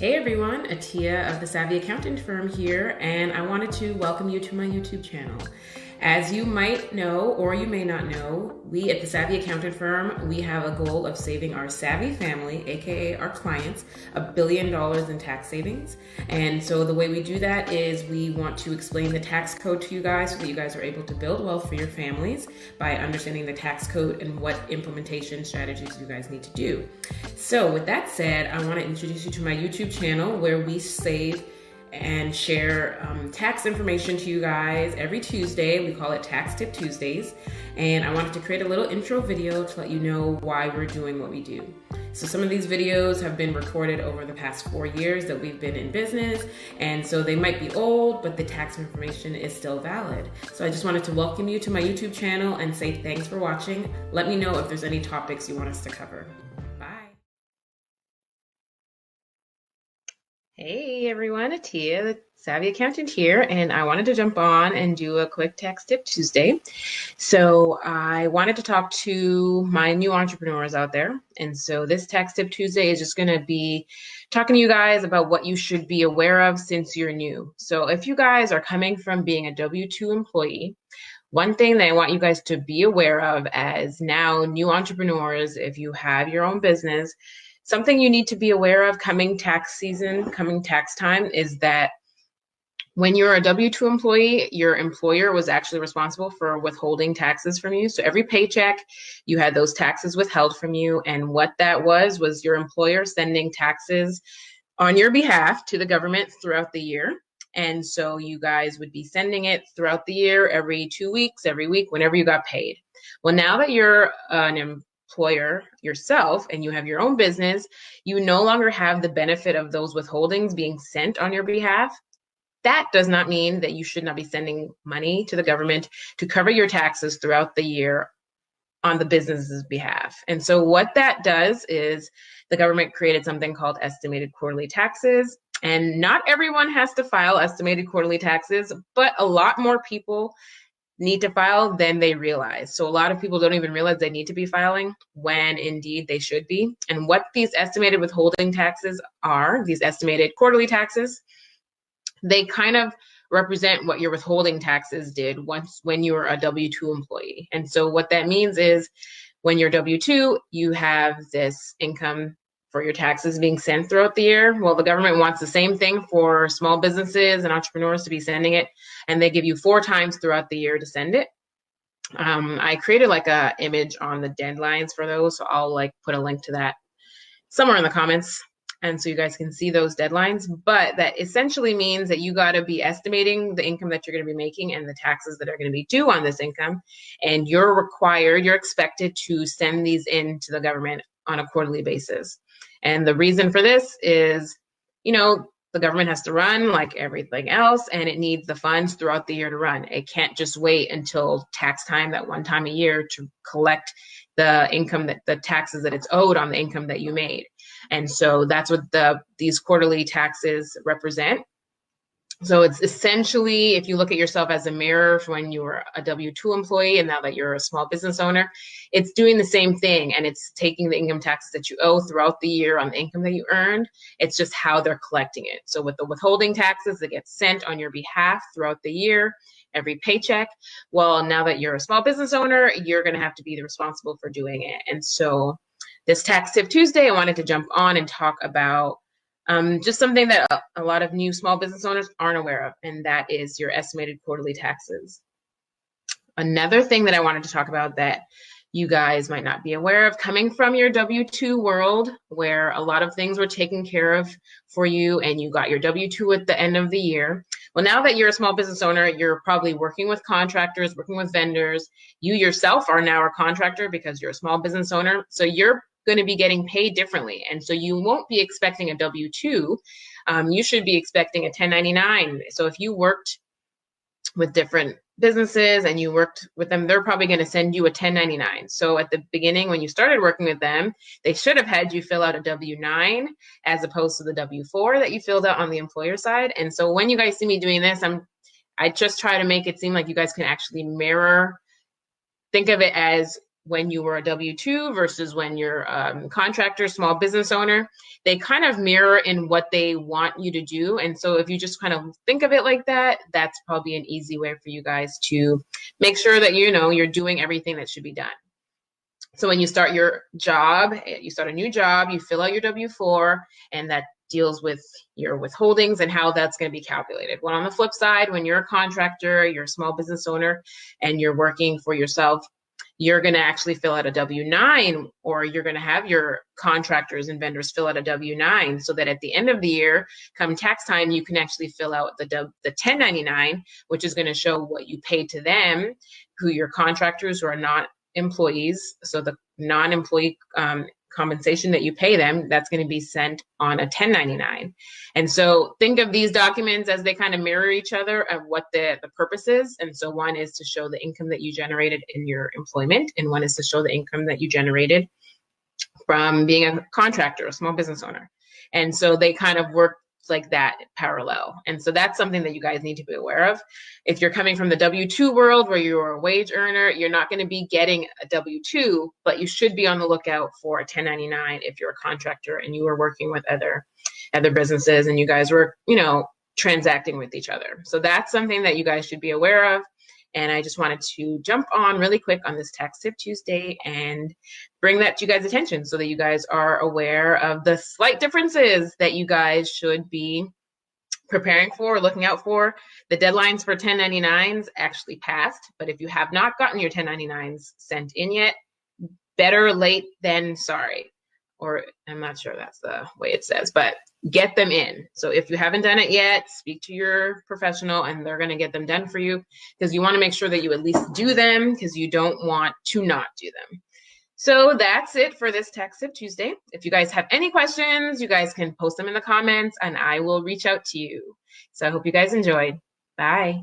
Hey everyone, Atia of the Savvy Accountant Firm here, and I wanted to welcome you to my YouTube channel. As you might know, or you may not know, we at the Savvy Accountant Firm, we have a goal of saving our savvy family, aka our clients, $1 billion in tax savings. And so the way we do that is we want to explain the tax code to you guys so that you guys are able to build wealth for your families by understanding the tax code and what implementation strategies you guys need to do. So with that said, I want to introduce you to my YouTube channel where we save and share tax information to you guys every Tuesday. We call it Tax Tip Tuesdays. And I wanted to create a little intro video to let you know why we're doing what we do. So some of these videos have been recorded over the past 4 years that we've been in business. And so they might be old, but the tax information is still valid. So I just wanted to welcome you to my YouTube channel and say thanks for watching. Let me know if there's any topics you want us to cover. Hey everyone, Atia, the Savvy Accountant here, and I wanted to jump on and do a quick Tax Tip Tuesday. So I wanted to talk to my new entrepreneurs out there, and so this Tax Tip Tuesday is just going to be talking to you guys about what you should be aware of since you're new. So if you guys are coming from being a W-2 employee, one thing that I want you guys to be aware of as now new entrepreneurs, if you have your own business, something you need to be aware of coming tax season, coming tax time, is that when you're a W-2 employee, your employer was actually responsible for withholding taxes from you. So every paycheck, you had those taxes withheld from you. And what that was your employer sending taxes on your behalf to the government throughout the year. And so you guys would be sending it throughout the year, every 2 weeks, every week, whenever you got paid. Well, now that you're an employer yourself and you have your own business, you no longer have the benefit of those withholdings being sent on your behalf. That does not mean that you should not be sending money to the government to cover your taxes throughout the year on the business's behalf. And so what that does is the government created something called estimated quarterly taxes. And not everyone has to file estimated quarterly taxes, but a lot more people need to file than they realize. So a lot of people don't even realize they need to be filing when indeed they should be. And what these estimated withholding taxes are, these estimated quarterly taxes, they kind of represent what your withholding taxes did when you were a W-2 employee. And so what that means is when you're W-2, you have this income for your taxes being sent throughout the year. Well, the government wants the same thing for small businesses and entrepreneurs to be sending it, and they give you 4 times throughout the year to send it. I created like a image on the deadlines for those, so I'll like put a link to that somewhere in the comments, and so you guys can see those deadlines. But that essentially means that you got to be estimating the income that you're going to be making and the taxes that are going to be due on this income, and you're expected to send these in to the government on a quarterly basis. And the reason for this is, the government has to run like everything else, and it needs the funds throughout the year to run. It can't just wait until tax time, that one time a year, to collect the income, the taxes that it's owed on the income that you made. And so that's what these quarterly taxes represent. So it's essentially, if you look at yourself as a mirror for when you were a W-2 employee and now that you're a small business owner, it's doing the same thing, and it's taking the income taxes that you owe throughout the year on the income that you earned. It's just how they're collecting it. So with the withholding taxes that get sent on your behalf throughout the year, every paycheck, well, now that you're a small business owner, you're going to have to be responsible for doing it. And so this Tax Tip Tuesday, I wanted to jump on and talk about just something that a lot of new small business owners aren't aware of, and that is your estimated quarterly taxes. Another thing that I wanted to talk about that you guys might not be aware of, coming from your W-2 world where a lot of things were taken care of for you and you got your W-2 at the end of the year. Well, now that you're a small business owner, you're probably working with contractors, working with vendors. You yourself are now a contractor because you're a small business owner. So you're going to be getting paid differently. And so you won't be expecting a W-2. You should be expecting a 1099. So if you worked with different businesses and you worked with them, they're probably going to send you a 1099. So at the beginning, when you started working with them, they should have had you fill out a W-9 as opposed to the W-4 that you filled out on the employer side. And so when you guys see me doing this, I just try to make it seem like you guys can actually mirror. Think of it as when you were a W-2 versus when you're a contractor, small business owner, they kind of mirror in what they want you to do. And so if you just kind of think of it like that, that's probably an easy way for you guys to make sure that you're doing everything that should be done. So when you start your job, you start a new job, you fill out your W-4, and that deals with your withholdings and how that's going to be calculated. Well, on the flip side, when you're a contractor, you're a small business owner, and you're working for yourself, you're going to actually fill out a W-9, or you're going to have your contractors and vendors fill out a W-9, so that at the end of the year, come tax time, you can actually fill out the 1099, which is going to show what you pay to them, who your contractors who are not employees. So the non-employee compensation that you pay them, that's going to be sent on a 1099. And so think of these documents as they kind of mirror each other of what the purpose is. And so one is to show the income that you generated in your employment, and one is to show the income that you generated from being a contractor, a small business owner. And so they kind of work like that parallel. And so that's something that you guys need to be aware of. If you're coming from the W-2 world where you're a wage earner, you're not going to be getting a W-2, but you should be on the lookout for a 1099 if you're a contractor and you are working with other businesses and you guys were, transacting with each other. So that's something that you guys should be aware of. And I just wanted to jump on really quick on this Tax Tip Tuesday and bring that to you guys' attention so that you guys are aware of the slight differences that you guys should be preparing for, looking out for. The deadlines for 1099s actually passed, but if you have not gotten your 1099s sent in yet, better late than sorry. Or I'm not sure that's the way it says, but get them in. So if you haven't done it yet, speak to your professional and they're going to get them done for you, because you want to make sure that you at least do them, because you don't want to not do them. So that's it for this Tax Tip Tuesday. If you guys have any questions, you guys can post them in the comments and I will reach out to you. So I hope you guys enjoyed. Bye.